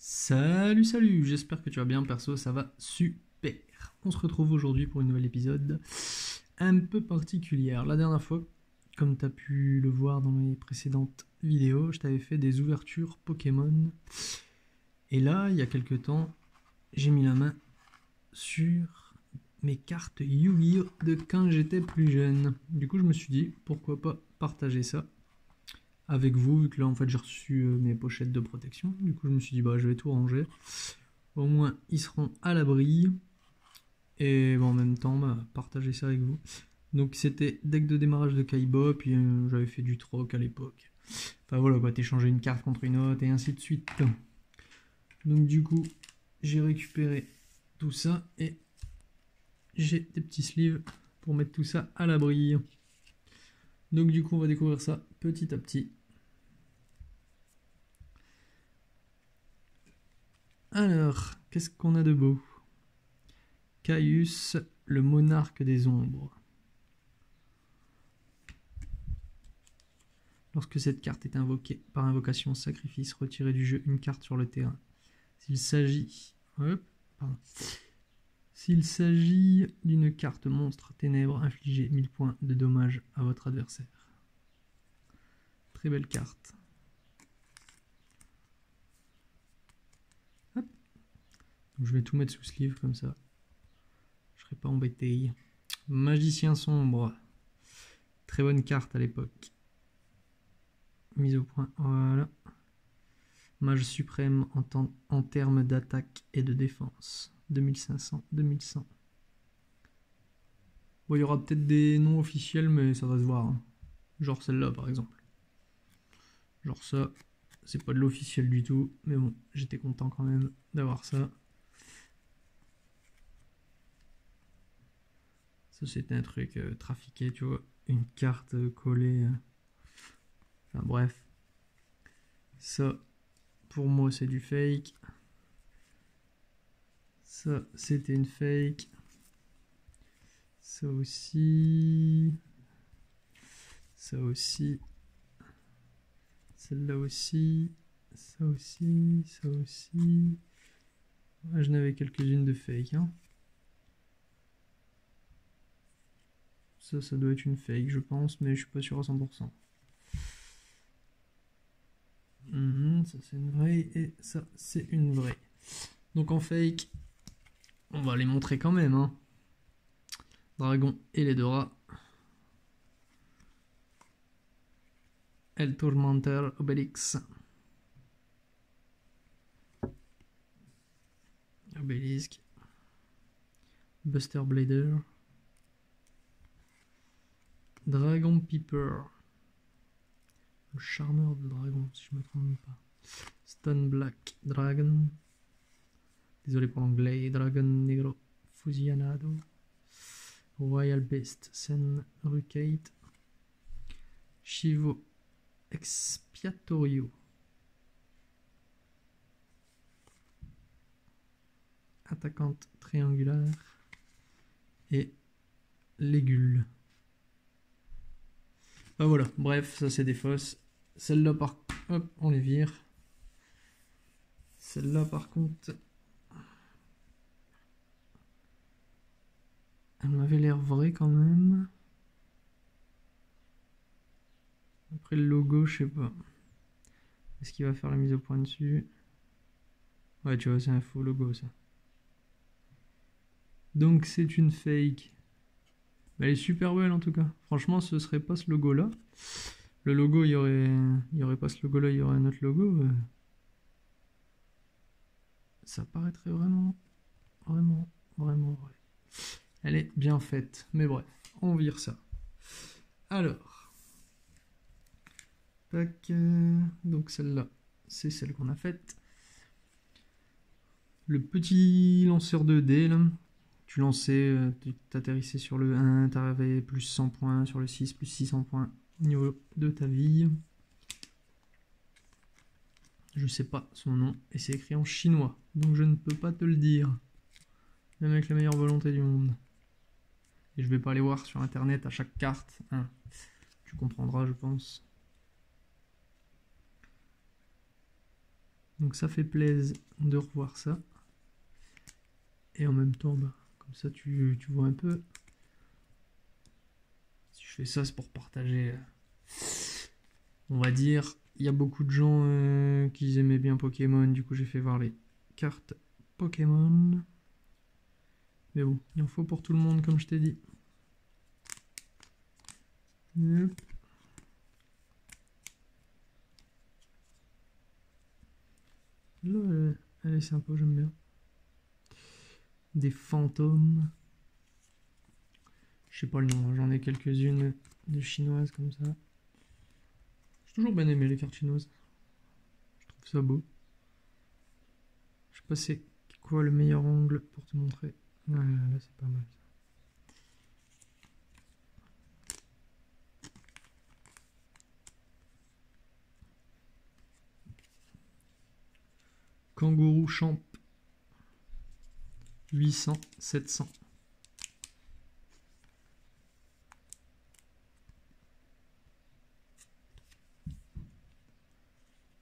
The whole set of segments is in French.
Salut, salut, j'espère que tu vas bien, perso, ça va super. On se retrouve aujourd'hui pour une nouvel épisode un peu particulière. La dernière fois, comme tu as pu le voir dans mes précédentes vidéos, je t'avais fait des ouvertures Pokémon. Et là, il y a quelques temps, j'ai mis la main sur mes cartes Yu-Gi-Oh! De quand j'étais plus jeune. Du coup, je me suis dit, pourquoi pas partager ça avec vous, vu que là en fait j'ai reçu mes pochettes de protection. Du coup je me suis dit bah je vais tout ranger. Au moins ils seront à l'abri. Et bon, en même temps bah, partager ça avec vous. Donc c'était deck de démarrage de Kaiba, puis j'avais fait du troc à l'époque. Enfin voilà quoi, t'échanger une carte contre une autre et ainsi de suite. Donc du coup j'ai récupéré tout ça et j'ai des petits sleeves pour mettre tout ça à l'abri. Donc du coup on va découvrir ça petit à petit. Alors, qu'est-ce qu'on a de beau? Caius, le monarque des ombres. Lorsque cette carte est invoquée par invocation sacrifice, retirez du jeu une carte sur le terrain. S'il s'agit S'il s'agit d'une carte monstre ténèbres, infligez 1000 points de dommages à votre adversaire. Très belle carte. Hop. Donc je vais tout mettre sous sleeve comme ça. Je serai pas embêté. Magicien sombre. Très bonne carte à l'époque. Mise au point, voilà. Mage suprême en termes d'attaque et de défense. 2500, 2100. Bon, il y aura peut-être des noms officiels, mais ça va se voir. Hein. Genre celle-là, par exemple. Genre ça, c'est pas de l'officiel du tout. Mais bon, j'étais content quand même d'avoir ça. Ça, c'était un truc trafiqué, tu vois. Une carte collée. Enfin, bref. Ça, pour moi, c'est du fake. Ça, c'était une fake. Ça aussi. Ça aussi. Celle-là aussi. Ça aussi. Ça aussi. Ouais, je n'avais quelques-unes de fake. Hein. Ça doit être une fake, je pense, mais je suis pas sûr à 100%. Ça, c'est une vraie. Et ça, c'est une vraie. Donc en fake, on va les montrer quand même. Hein. Dragon et les Dora. El Tourmenteur Obélix. Obélisque. Buster Blader. Dragon Peeper. Le charmeur de dragon, si je me trompe pas. Stone Black Dragon. Désolé pour l'anglais. Dragon Negro Fusionado. Royal Beast Sen Rucate. Chivo Expiatorio. Attaquante triangulaire. Et Légule. Bah voilà, bref, ça c'est des fausses. Celle-là par... Hop, on les vire. Celle-là par contre... Elle m'avait l'air vraie quand même. Après le logo, je sais pas. Est-ce qu'il va faire la mise au point dessus? Ouais, tu vois, c'est un faux logo ça. Donc c'est une fake. Mais elle est super belle en tout cas. Franchement, ce serait pas ce logo là. Le logo, il y aurait pas ce logo là, il y aurait un autre logo. Ça paraîtrait vraiment, vraiment, vraiment vrai. Elle est bien faite. Mais bref, on vire ça. Alors. Tac. Donc celle-là, c'est celle qu'on a faite. Le petit lanceur de dés là. Tu lançais, tu t'atterrissais sur le 1, tu avais plus 100 points, sur le 6, plus 600 points au niveau de ta vie. Je sais pas son nom, et c'est écrit en chinois, donc je ne peux pas te le dire. Même avec la meilleure volonté du monde. Et je vais pas aller voir sur internet à chaque carte. Hein. Tu comprendras, je pense. Donc ça fait plaisir de revoir ça. Et en même temps, bah, comme ça tu vois un peu. Si je fais ça, c'est pour partager. On va dire, il y a beaucoup de gens qui aimaient bien Pokémon, du coup j'ai fait voir les cartes Pokémon. Mais bon, il en faut pour tout le monde, comme je t'ai dit. Hop. Là, elle est sympa, j'aime bien. Des fantômes. Je sais pas le nom, j'en ai quelques-unes de chinoises comme ça. J'ai toujours bien aimé les cartes chinoises. Je trouve ça beau. Je sais pas c'est quoi le meilleur angle pour te montrer. Ouais, là c'est pas mal. Kangourou Champ. 800, 700.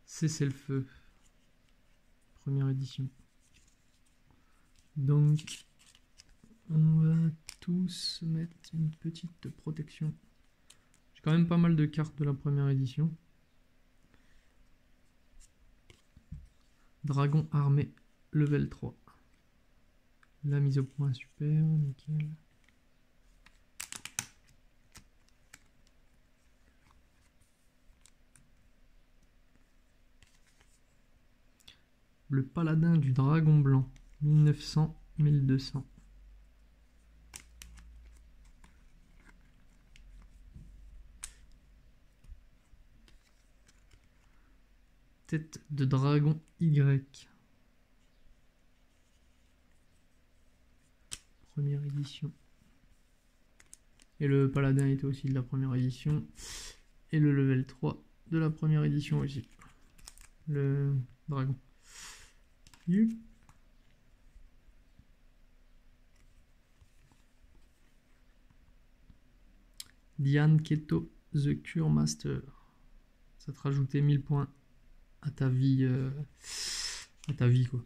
C'est le feu. Première édition. Donc, on va tous mettre une petite protection. J'ai quand même pas mal de cartes de la première édition. Dragon armé, level 3. La mise au point, super, nickel. Le paladin du dragon blanc, 1900, 1200. Tête de dragon Y. Première édition. Et le paladin était aussi de la première édition. Et le level 3 de la première édition aussi. Le dragon. Yup. Diane Keto, The Cure Master. Ça te rajoutait 1000 points à ta vie. Quoi.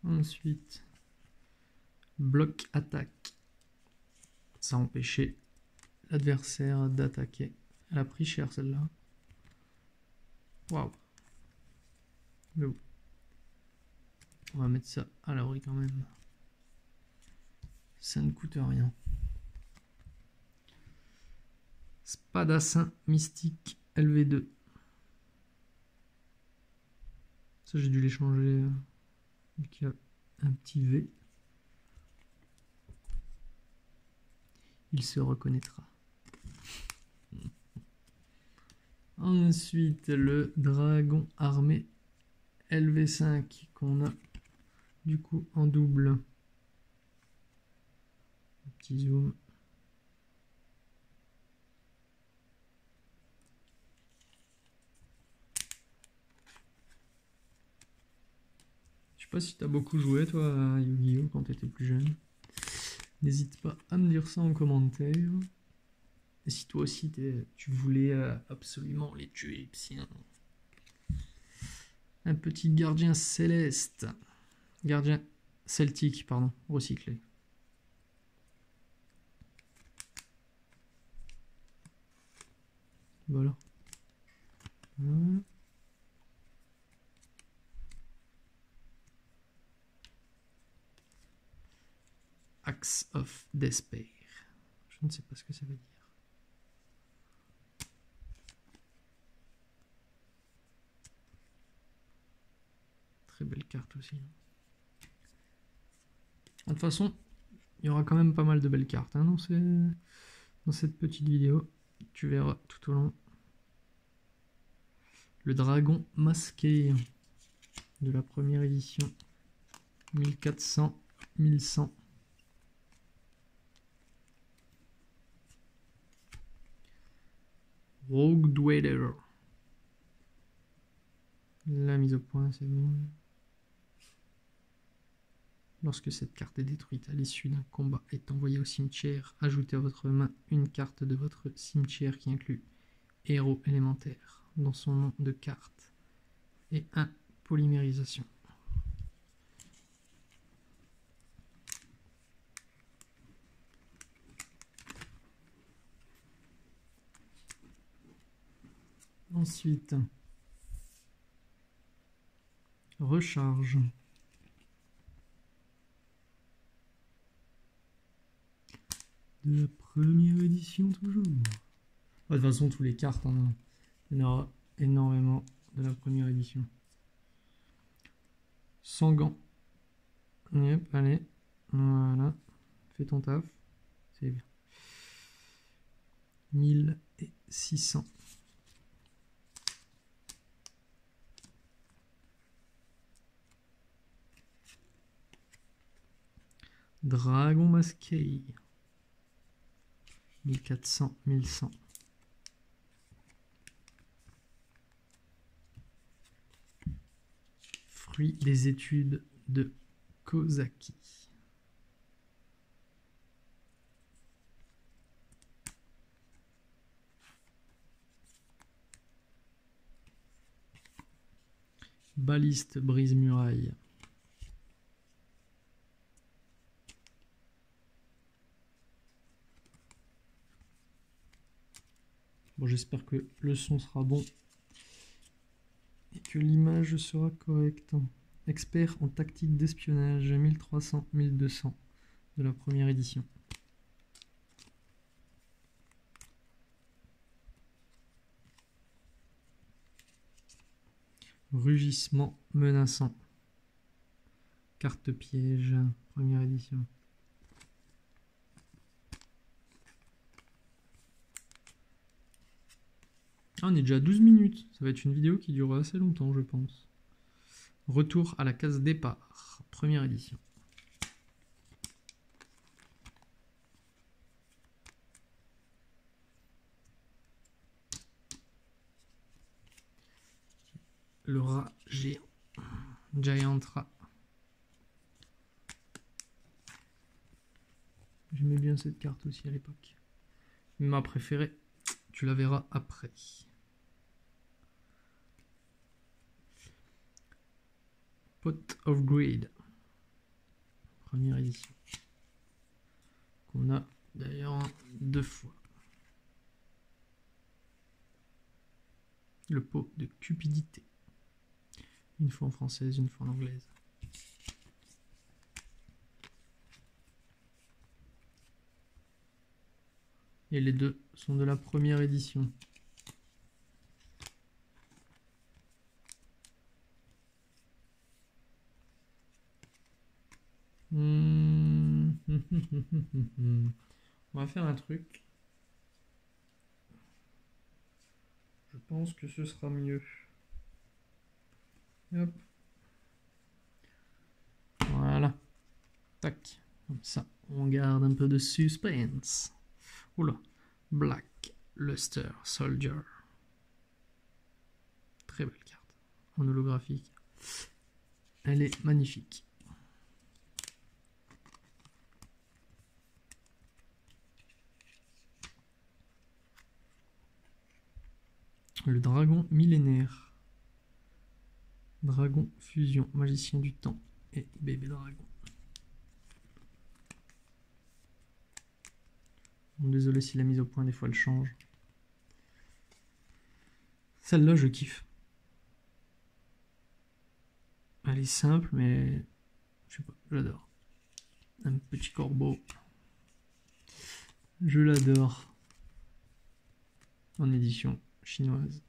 Ensuite, bloc attaque. Ça empêchait l'adversaire d'attaquer. Elle a pris cher celle-là. Waouh. On va mettre ça à l'abri quand même. Ça ne coûte rien. Spadassin mystique LV2. Ça j'ai dû l'échanger. Donc il y a un petit V. Il se reconnaîtra. Ensuite, le dragon armé LV5 qu'on a du coup en double. Un petit zoom. Je sais pas si tu as beaucoup joué toi à Yu-Gi-Oh quand tu étais plus jeune. N'hésite pas à me dire ça en commentaire. Et si toi aussi tu voulais absolument les tuer, un petit gardien céleste. Gardien celtique, pardon, recyclé. Voilà. Axe of Despair. Je ne sais pas ce que ça veut dire. Très belle carte aussi. De toute façon, il y aura quand même pas mal de belles cartes hein, dans cette petite vidéo. Tu verras tout au long. Le dragon masqué de la première édition. 1400, 1100. Rogue Dweller. La mise au point, c'est bon. Lorsque cette carte est détruite à l'issue d'un combat est envoyée au cimetière, ajoutez à votre main une carte de votre cimetière qui inclut héros élémentaire dans son nom de carte et 1 polymérisation. Ensuite, recharge. De la première édition toujours. De toute façon, tous les cartes, hein, il y en aura énormément de la première édition. Sans gants. Yep, allez. Voilà. Fais ton taf. C'est bien. 1600. Dragon masqué. 1400, 1100. Fruit des études de Kozaki. Baliste brise-muraille. Bon, j'espère que le son sera bon et que l'image sera correcte. Expert en tactique d'espionnage, 1300-1200 de la première édition. Rugissement menaçant. Carte piège, première édition. Ah, on est déjà à 12 minutes. Ça va être une vidéo qui durera assez longtemps, je pense. Retour à la case départ, première édition. Le rat géant. Giant rat. J'aimais bien cette carte aussi à l'époque. Ma préférée, tu la verras après. Pot of Greed. Première édition. Qu'on a d'ailleurs 2 fois. Le pot de cupidité. Une fois en française, une fois en anglaise. Et les deux sont de la première édition. On va faire un truc. Je pense que ce sera mieux. Hop. Voilà. Tac. Comme ça, on garde un peu de suspense. Oula. Black Luster Soldier. Très belle carte. En holographique. Elle est magnifique. Le dragon millénaire. Dragon fusion, magicien du temps et bébé dragon. Bon, désolé si la mise au point des fois elle change. Celle-là je kiffe. Elle est simple mais je sais pas, j'adore. Un petit corbeau. Je l'adore. En édition chinoise.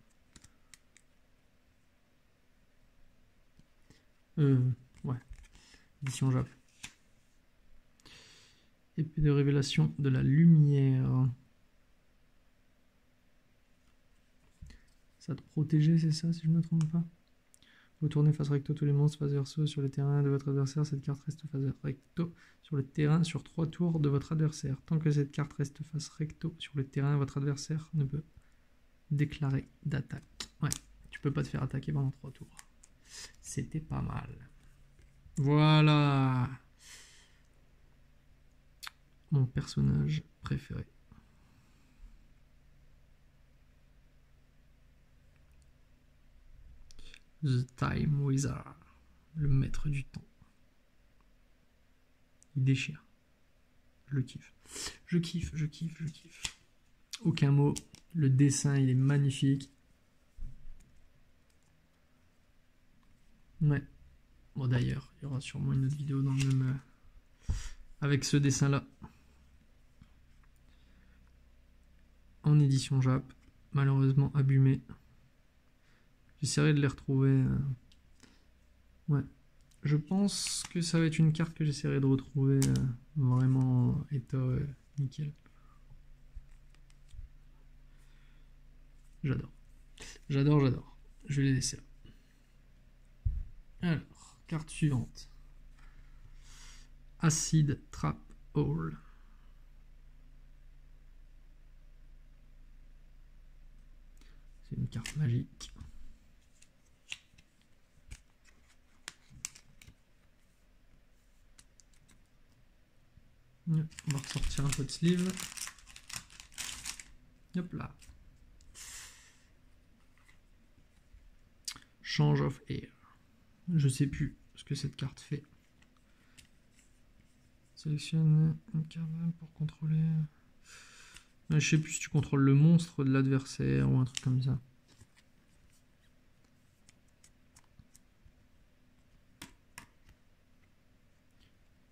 Ouais. Édition Jap. Épée de révélation de la lumière. Ça te protéger, c'est ça, si je ne me trompe pas. Vous tournez face recto tous les monstres face verso sur le terrain de votre adversaire. Cette carte reste face recto sur le terrain sur 3 tours de votre adversaire. Tant que cette carte reste face recto sur le terrain, votre adversaire ne peut déclarer d'attaque. Ouais, tu peux pas te faire attaquer pendant 3 tours. C'était pas mal. Voilà. mon personnage préféré. The Time Wizard, le maître du temps. Il déchire. Je le kiffe. Je kiffe, je kiffe, je kiffe. Aucun mot. Le dessin, il est magnifique. Ouais. Bon, d'ailleurs, il y aura sûrement une autre vidéo dans le même... avec ce dessin-là. En édition Jap. Malheureusement abîmé. J'essaierai de les retrouver. Ouais. Je pense que ça va être une carte que j'essaierai de retrouver vraiment en état nickel. J'adore. J'adore, j'adore. Je vais les laisser là. Alors, carte suivante. Acid Trap Hole. C'est une carte magique. On va ressortir un peu de sleeve. Hop là. Change of Air. Je sais plus ce que cette carte fait. Sélectionne une carte pour contrôler. Je sais plus si tu contrôles le monstre de l'adversaire ou un truc comme ça.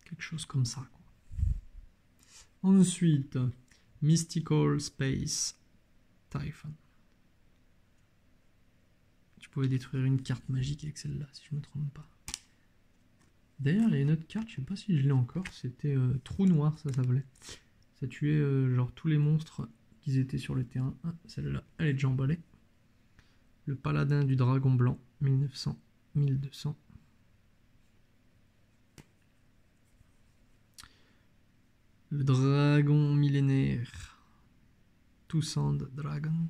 Quelque chose comme ça, quoi. Ensuite, Mystical Space Typhon. Tu pouvais détruire une carte magique avec celle-là, si je ne me trompe pas. D'ailleurs, il y a une autre carte, je sais pas si je l'ai encore, c'était Trou Noir, ça s'appelait. Ça tuait genre tous les monstres qui étaient sur le terrain. Ah, celle-là, elle est déjà emballée. Le Paladin du Dragon Blanc, 1900-1200. Le Dragon Millénaire, Toussaint Dragon.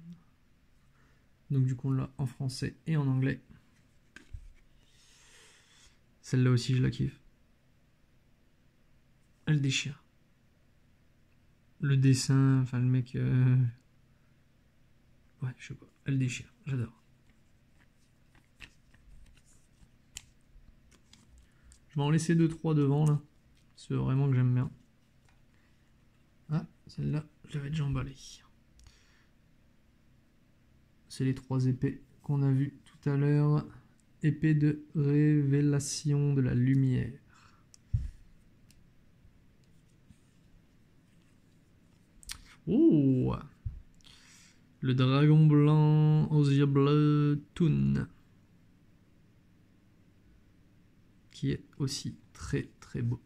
Donc du coup on l'a en français et en anglais. Celle-là aussi je la kiffe. Elle déchire. Le dessin, enfin le mec... Ouais, je sais pas. Elle déchire, j'adore. Je vais en laisser 2-3 devant là. C'est vraiment que j'aime bien. Ah, celle-là, je l'avais déjà emballée. C'est les 3 épées qu'on a vues tout à l'heure. Épée de révélation de la lumière. Oh! Le dragon blanc aux yeux bleus Toon. Qui est aussi très très beau.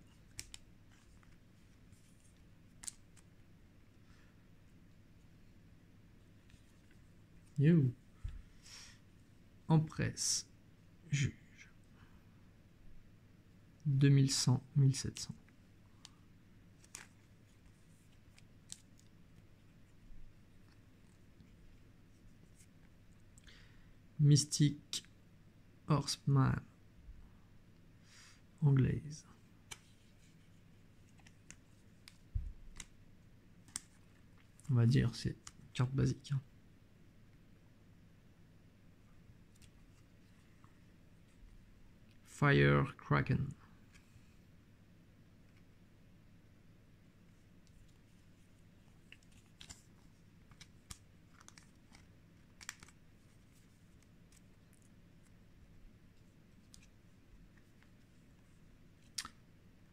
Yo. En presse. Juge. 2100-1700. Mystique Horseman. Anglaise. On va dire c'est carte basique. Hein. Fire Kraken.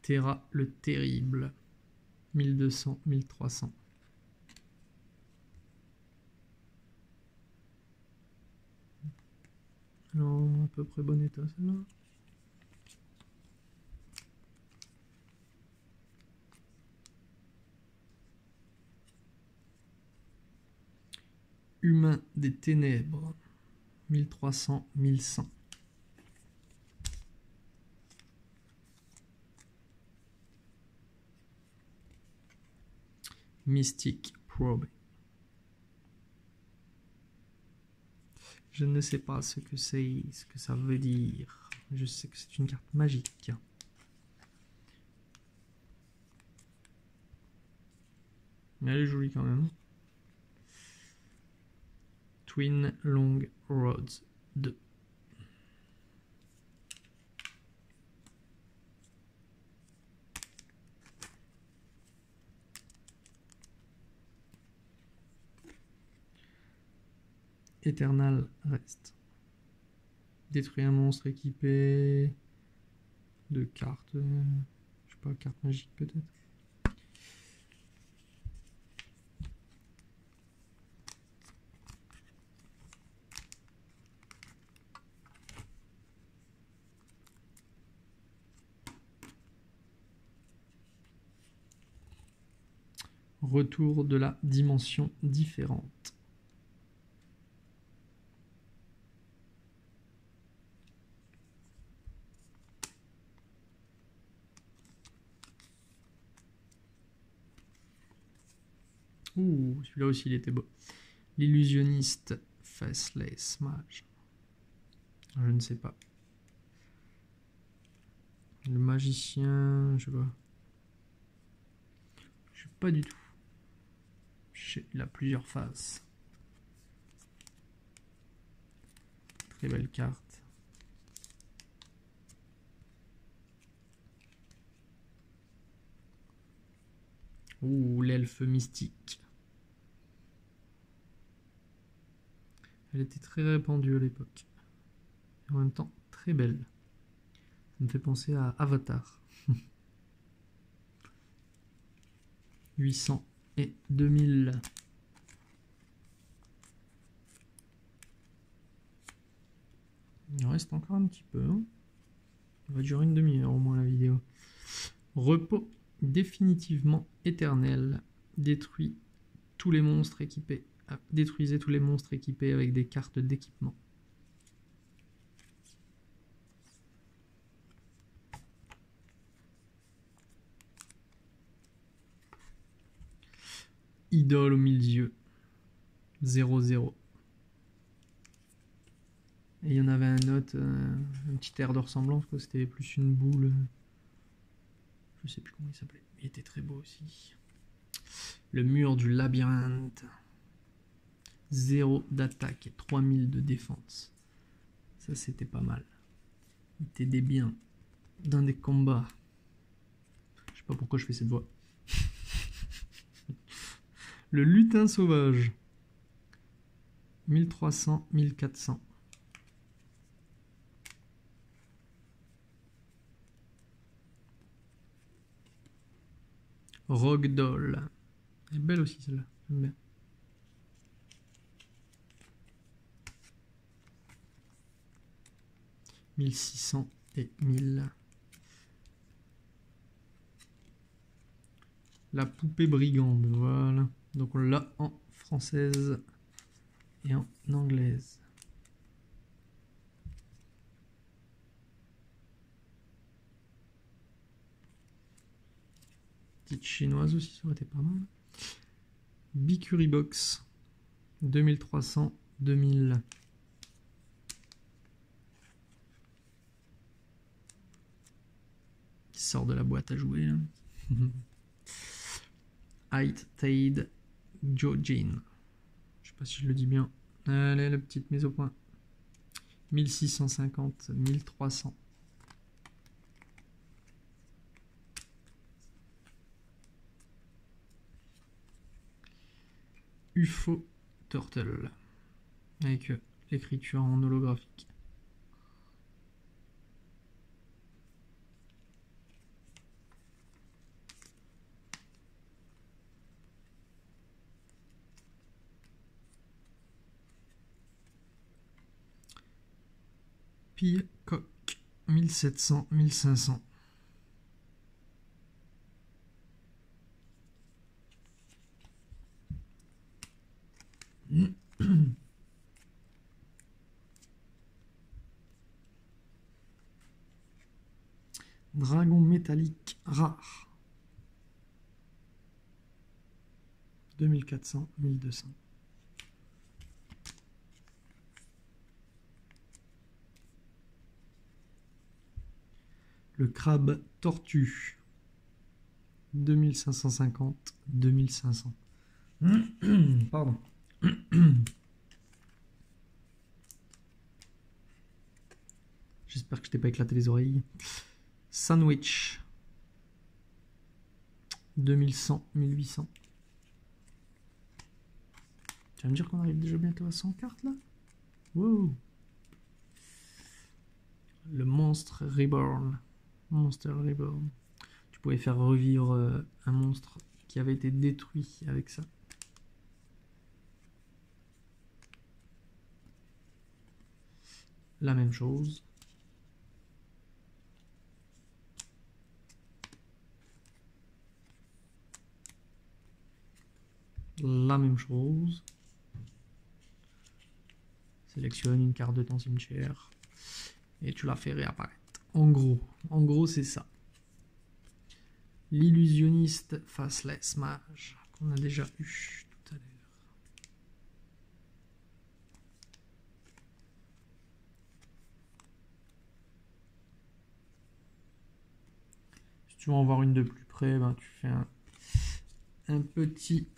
Terra le Terrible. 1200-1300. Alors, à peu près bon état celle-là. Humain des Ténèbres. 1300-1100. Mystic Probe. Je ne sais pas ce que c'est, ce que ça veut dire. Je sais que c'est une carte magique. Mais elle est jolie quand même. Twin Long Roads 2. Eternal Rest. Détruire un monstre équipé de cartes. Je sais pas, carte magique peut-être. Retour de la dimension différente. Ouh, celui-là aussi il était beau. L'illusionniste Faceless Mage. Je ne sais pas. Le magicien, je sais pas. Je sais pas du tout. Il a plusieurs faces. Très belle carte. Ouh, l'elfe mystique. Elle était très répandue à l'époque. Et en même temps, très belle. Ça me fait penser à Avatar. 800 et 2000. Il en reste encore un petit peu. Hein. Ça va durer une demi-heure au moins la vidéo. Repos définitivement éternel. Détruisez tous les monstres équipés avec des cartes d'équipement. Idole au milieu. 0-0. Et il y en avait un autre, un petit air de ressemblance, quoi. C'était plus une boule. Je sais plus comment il s'appelait. Il était très beau aussi. Le mur du labyrinthe. 0 d'attaque et 3000 de défense. Ça, c'était pas mal. Il t'aidait bien dans des combats. Je sais pas pourquoi je fais cette voix. Le lutin sauvage. 1300, 1400. Rogdoll. Elle est belle aussi celle-là. J'aime bien. « 1600 et 1000. La poupée brigande, voilà. Donc on l'a en française et en anglaise. Petite chinoise aussi, ça aurait été pas mal. Bicurie Box. 2300, 2000. Qui sort de la boîte à jouer là. Height Tade Jojin. Je sais pas si je le dis bien. Allez, la petite mise au point. 1650, 1300. UFO Turtle. Avec l'écriture en holographique. Peacock. 1700, 1500. Dragon métallique rare. 2400, 1200. Le crabe tortue. 2550, 2500. Pardon. J'espère que je t'ai pas éclaté les oreilles. Sandwich. 2100, 1800. Tu vas me dire qu'on arrive déjà bientôt à 100 cartes là? Wow. Le monstre Reborn. Monster Reborn. Tu pouvais faire revivre un monstre qui avait été détruit avec ça. La même chose. La même chose. Sélectionne une carte de ton cimetière et tu la fais réapparaître. En gros c'est ça. L'illusionniste Faceless Mage qu'on a déjà eu tout à l'heure. Si tu veux en voir une de plus près, ben, tu fais un petit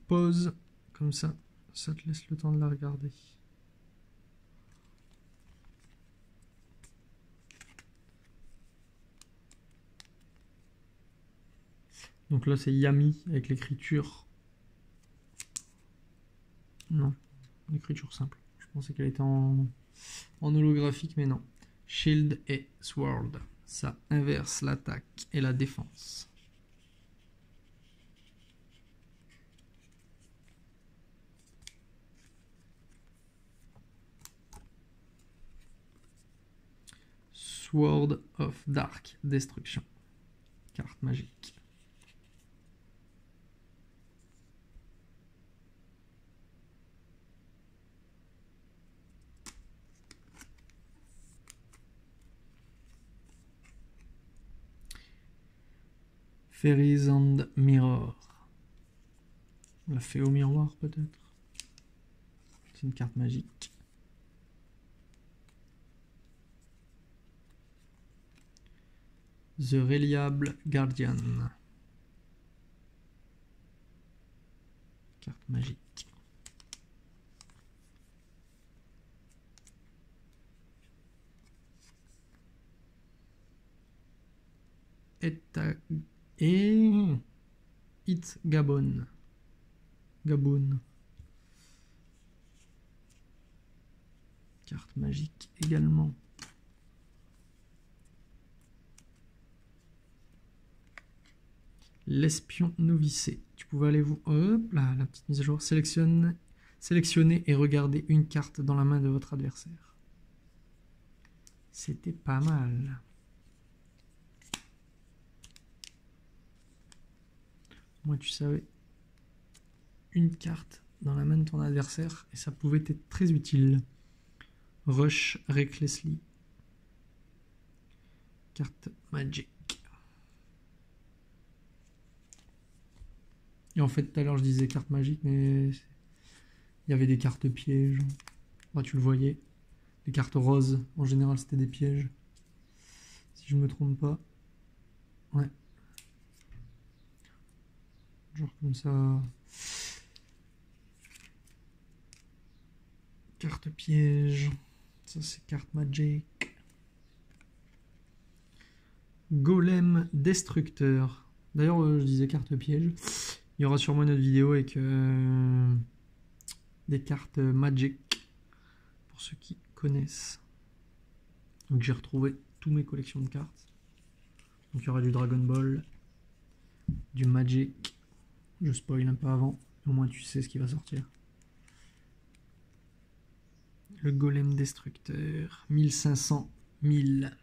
pause comme ça te laisse le temps de la regarder. Donc là c'est Yami avec l'écriture. Non, l'écriture simple. Je pensais qu'elle était en holographique, mais non. Shield et Sword. Ça inverse l'attaque et la défense. Sword of Dark Destruction. Carte magique. Fairies and Mirror. La fée au miroir peut-être. C'est une carte magique. The Reliable Guardian. Carte magique. Et It's Gabon. Gabon. Carte magique également. L'espion novicé. Tu pouvais aller vous... Hop là, la petite mise à jour. Sélectionnez et regardez une carte dans la main de votre adversaire. C'était pas mal. Moi, tu savais. Une carte dans la main de ton adversaire et ça pouvait être très utile. Rush Recklessly. Carte Magic. Et en fait, tout à l'heure, je disais carte magique, mais il y avait des cartes pièges. Bah, tu le voyais. Les cartes roses, en général, c'était des pièges. Si je me trompe pas. Ouais. Genre comme ça. Carte piège. Ça, c'est carte magic. Golem destructeur. D'ailleurs, je disais carte piège. Il y aura sûrement une autre vidéo avec des cartes Magic, pour ceux qui connaissent. Donc j'ai retrouvé toutes mes collections de cartes. Donc il y aura du Dragon Ball, du Magic. Je spoil un peu avant, au moins tu sais ce qui va sortir. Le Golem Destructeur, 1500, 1000.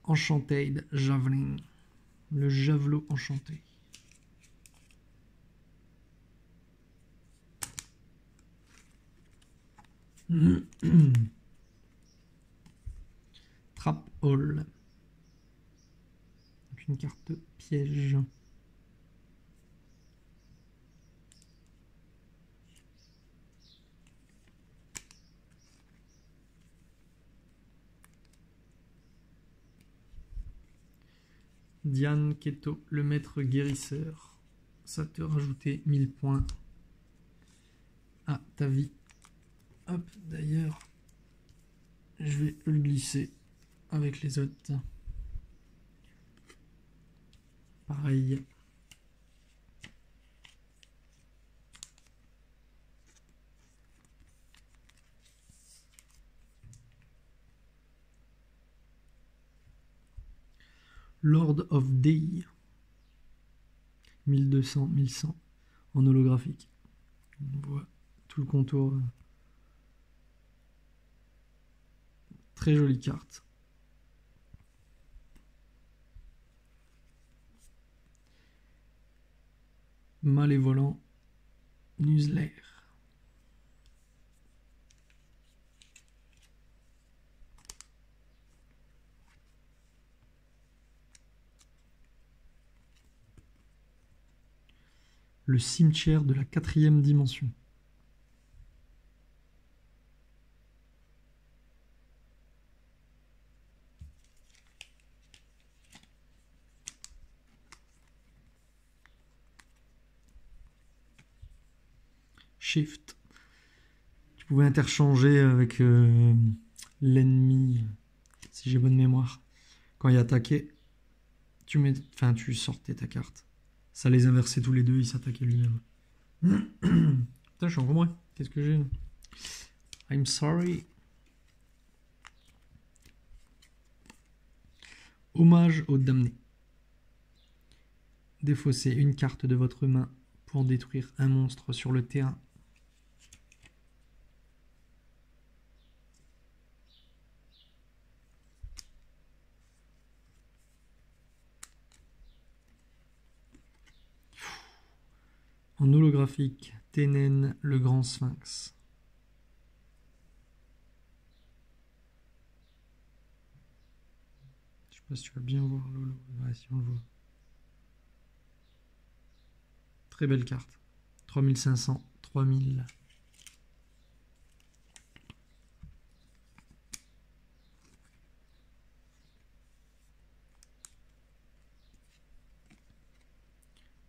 Enchanted Javelin, le javelot enchanté. Trap Hall. Donc une carte piège. Diane Keto, le maître guérisseur. Ça te rajoutait 1000 points à ta vie. Hop, d'ailleurs, je vais le glisser avec les autres. Pareil. Lord of Day. 1200, 1100 en holographique. On voit tout le contour. Très jolie carte. Malévolant. Nuzler. Le cimetière de la 4e dimension. Shift. Tu pouvais interchanger avec l'ennemi, si j'ai bonne mémoire. Quand il attaquait, tu sortais ta carte. Ça les inversait tous les deux, ils s'attaquaient lui-même. Putain, je suis encombré. Qu'est-ce que j'ai? I'm sorry. Hommage aux damnés. Défaussez une carte de votre main pour détruire un monstre sur le terrain. En holographique, Ténen, le grand sphinx. Je sais pas si tu vas bien voir l'holo. Ouais, si on le voit. Très belle carte. 3500, 3000.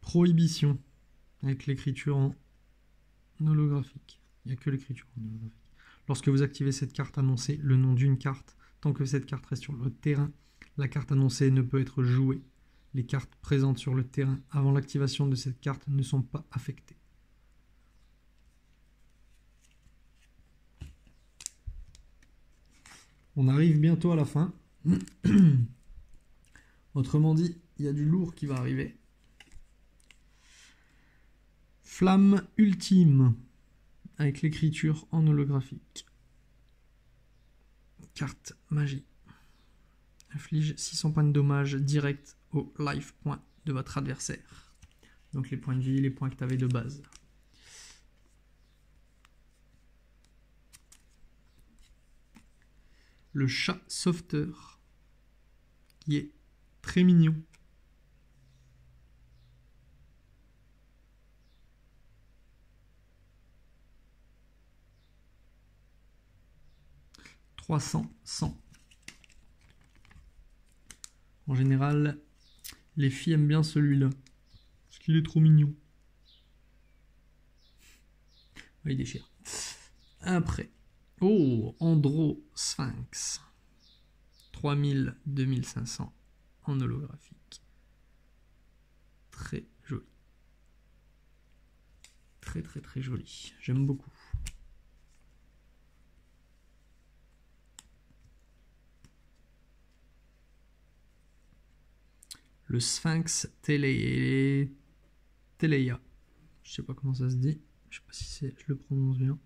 Prohibition. Avec l'écriture en holographique. Il n'y a que l'écriture en holographique. Lorsque vous activez cette carte, annoncez le nom d'une carte. Tant que cette carte reste sur le terrain, la carte annoncée ne peut être jouée. Les cartes présentes sur le terrain avant l'activation de cette carte ne sont pas affectées. On arrive bientôt à la fin. Autrement dit, il y a du lourd qui va arriver. Flamme ultime, avec l'écriture en holographique. Carte magie. Inflige 600 points de dommage direct au life point de votre adversaire. Donc les points de vie, les points que tu avais de base. Le chat sauveteur, qui est très mignon. « 300, 100. En général, les filles aiment bien celui-là. Parce qu'il est trop mignon. Ah, il déchire. Après. Oh, Andro Sphinx. 3000, 2500 en holographique. Très joli. Très très très joli. J'aime beaucoup. Le Sphinx Teleia. Je sais pas comment ça se dit. Je sais pas si je le prononce bien.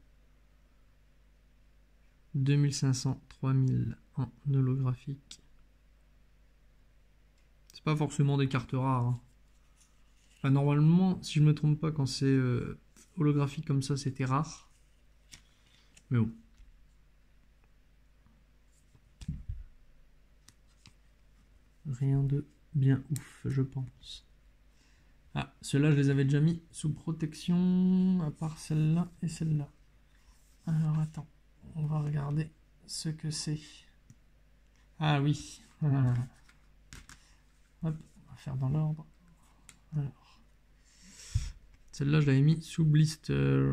2500, 3000 en holographique. C'est pas forcément des cartes rares. Hein. Enfin, normalement, si je me trompe pas, quand c'est holographique comme ça, c'était rare. Mais bon. Rien de bien ouf, je pense. Ah, ceux-là, je les avais déjà mis sous protection, à part celle-là et celle-là. Alors, attends. On va regarder ce que c'est. Ah oui. Hop, faire dans l'ordre. Alors, celle-là, je l'avais mis sous blister,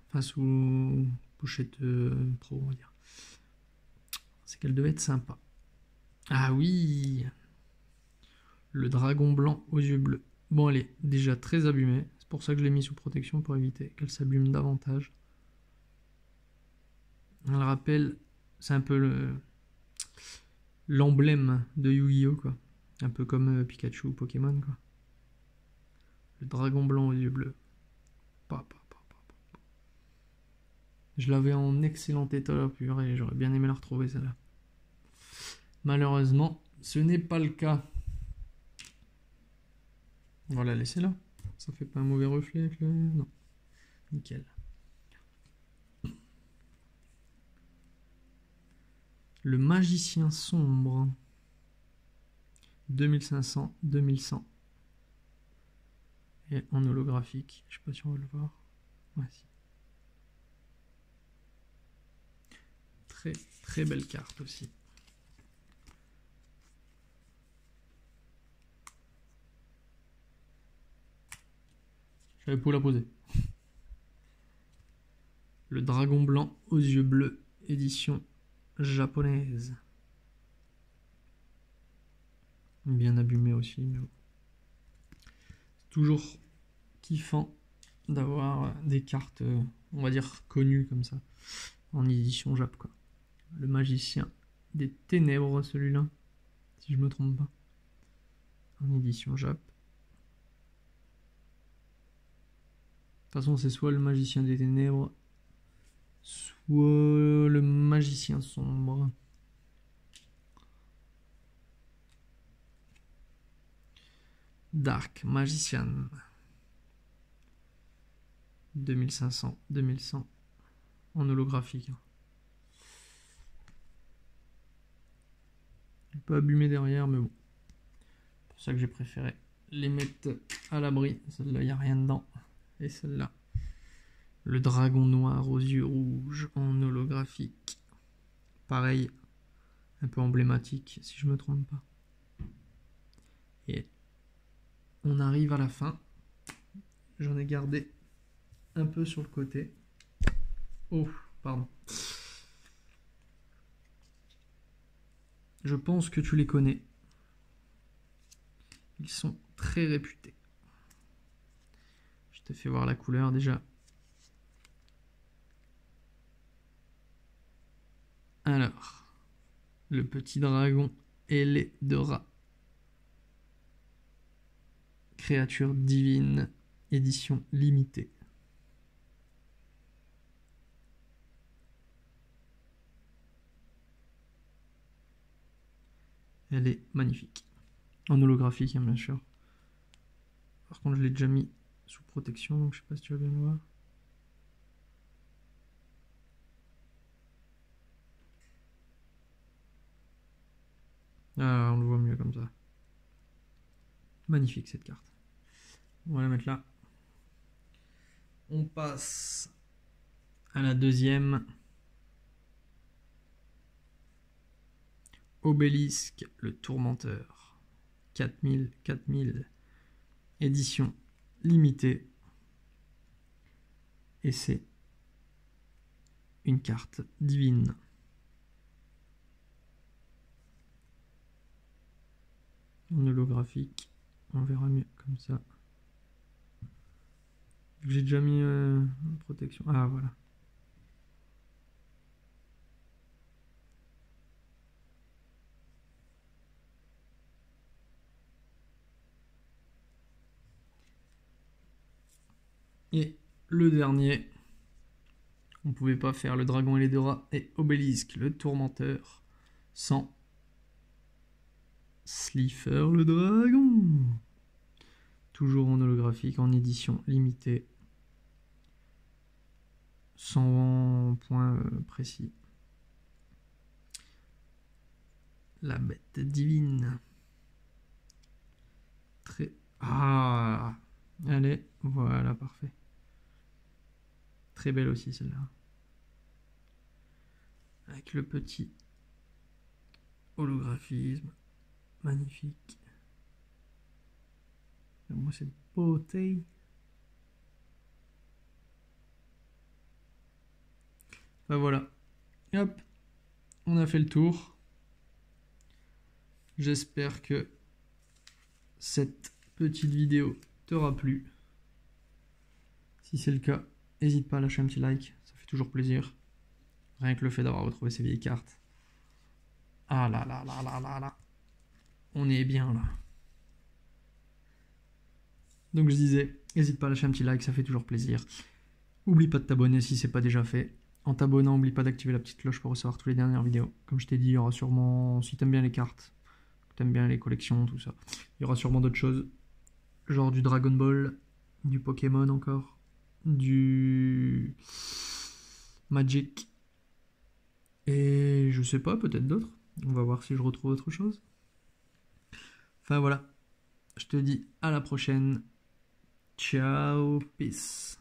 enfin sous pochette pro, on va dire. C'est qu'elle devait être sympa. Ah oui, le dragon blanc aux yeux bleus. Bon, elle est déjà très abîmée. C'est pour ça que je l'ai mis sous protection pour éviter qu'elle s'abîme davantage. Elle rappelle, c'est un peu l'emblème de Yu-Gi-Oh, quoi. Un peu comme Pikachu ou Pokémon, quoi. Le dragon blanc aux yeux bleus. Je l'avais en excellent état là, purée, j'aurais bien aimé la retrouver celle-là. Malheureusement, ce n'est pas le cas. On va la laisser là. Ça fait pas un mauvais reflet avec le... Non. Nickel. Le magicien sombre. 2500, 2100. Et en holographique. Je sais pas si on va le voir. Ouais, si. Très très belle carte aussi. J'avais pour la poser. Le dragon blanc aux yeux bleus, édition japonaise. Bien abîmé aussi, mais bon. Toujours kiffant d'avoir des cartes, on va dire, connues comme ça, en édition Jap, quoi. Le magicien des ténèbres, celui-là, si je me trompe pas, en édition Jap. De toute façon, c'est soit le magicien des ténèbres, soit le magicien sombre. Dark Magician. 2500, 2100 en holographique. Un peu abîmé derrière, mais bon. C'est pour ça que j'ai préféré les mettre à l'abri. Celle-là, il n'y a rien dedans. Et celle-là, le dragon noir aux yeux rouges en holographique. Pareil, un peu emblématique, si je me trompe pas. Et on arrive à la fin. J'en ai gardé un peu sur le côté. Oh, pardon. Je pense que tu les connais. Ils sont très réputés. Je te fais voir la couleur déjà. Alors, le petit dragon ailé de rat. Créature divine, édition limitée. Elle est magnifique. En holographique, hein, bien sûr. Par contre, je l'ai déjà mis sous protection, donc je sais pas si tu vas bien le voir. Ah, on le voit mieux comme ça. Magnifique cette carte. On va la mettre là. On passe à la deuxième. Obélisque, le tourmenteur. 4000, 4000. Édition limitée. Et c'est une carte divine. En holographique. On verra mieux comme ça. J'ai déjà mis protection. Ah, voilà. Et le dernier. On pouvait pas faire le dragon et les deux rats et Obélisque, le tourmenteur, sans Slifer le dragon. Toujours en holographique, en édition limitée. Sans point précis. La bête divine. Très... Ah, allez, voilà, parfait. Très belle aussi celle-là. Avec le petit holographisme. Magnifique. Regarde-moi cette beauté. Enfin voilà. Hop. On a fait le tour. J'espère que cette petite vidéo t'aura plu. Si c'est le cas, n'hésite pas à lâcher un petit like. Ça fait toujours plaisir. Rien que le fait d'avoir retrouvé ces vieilles cartes. Ah là là là là là là. On est bien là. Donc je disais, n'hésite pas à lâcher un petit like, ça fait toujours plaisir. Oublie pas de t'abonner si c'est pas déjà fait. En t'abonnant, n'oublie pas d'activer la petite cloche pour recevoir toutes les dernières vidéos. Comme je t'ai dit, il y aura sûrement, si t'aimes bien les cartes, t'aimes bien les collections, tout ça, il y aura sûrement d'autres choses. Genre du Dragon Ball, du Pokémon encore, du Magic. Et je sais pas, peut-être d'autres. On va voir si je retrouve autre chose. Enfin voilà. Je te dis à la prochaine. Ciao, peace.